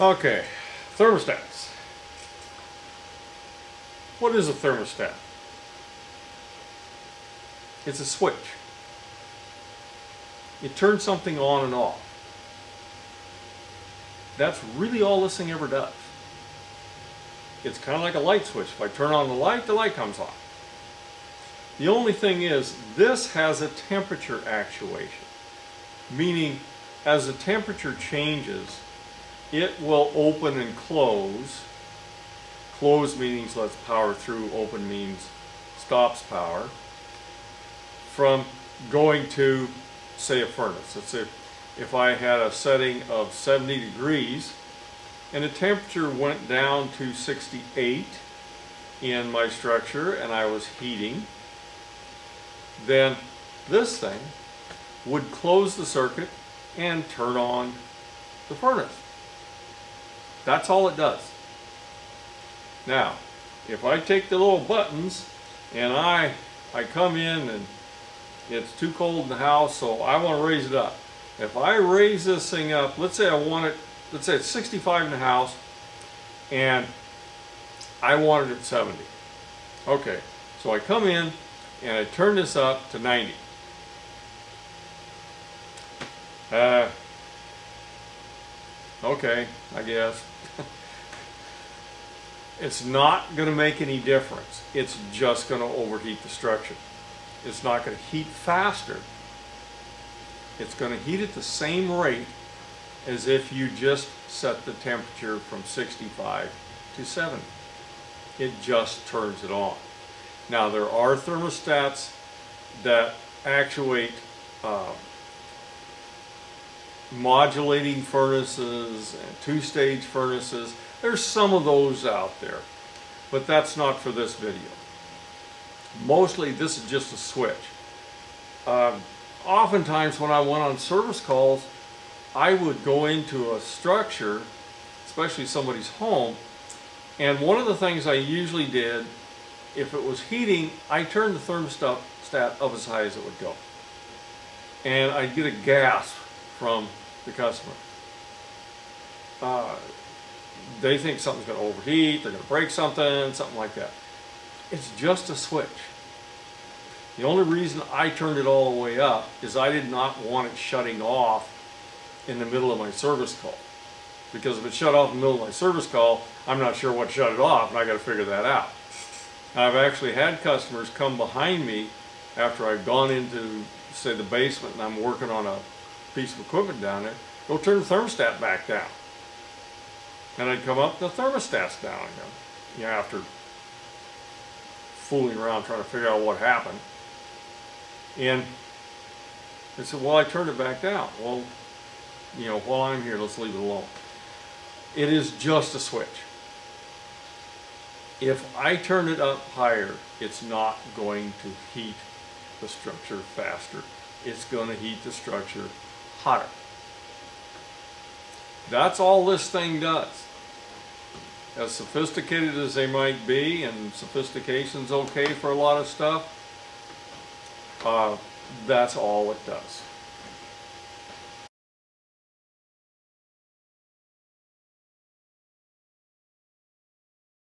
Okay, thermostats. What is a thermostat? It's a switch. It turns something on and off. That's really all this thing ever does. It's kind of like a light switch. If I turn on the light comes on. The only thing is, this has a temperature actuation, meaning as the temperature changes, it will open and close. Close means lets power through, open means stops power, from going to, say, a furnace. Let's say if I had a setting of 70 degrees and the temperature went down to 68 in my structure and I was heating, then this thing would close the circuit and turn on the furnace. That's all it does. Now, if I take the little buttons and I come in and it's too cold in the house, so I want to raise it up. If I raise this thing up, let's say I want it, let's say it's 65 in the house and I want it at 70. Okay, so I come in and I turn this up to 90. Okay, I guess. It's not going to make any difference. It's just going to overheat the structure. It's not going to heat faster. It's going to heat at the same rate as if you just set the temperature from 65 to 70. It just turns it on. Now, there are thermostats that actuate modulating furnaces and two-stage furnaces. There's some of those out there, but that's not for this video. Mostly this is just a switch. Oftentimes when I went on service calls, I would go into a structure, especially somebody's home, and one of the things I usually did, if it was heating, I turned the thermostat up as high as it would go. And I'd get a gasp from the customer. They think something's going to overheat, they're going to break something like that. It's just a switch. The only reason I turned it all the way up is I did not want it shutting off in the middle of my service call. Because if it shut off in the middle of my service call, I'm not sure what shut it off, and I got to figure that out. I've actually had customers come behind me after I've gone into, say, the basement and I'm working on a piece of equipment down there, go turn the thermostat back down. And I'd come up, the thermostat's down again. You know, after fooling around trying to figure out what happened. And they said, well, I turned it back down. Well, you know, while I'm here, let's leave it alone. It is just a switch. If I turn it up higher, it's not going to heat the structure faster. It's going to heat the structure hotter. That's all this thing does. As sophisticated as they might be, and sophistication's okay for a lot of stuff, that's all it does.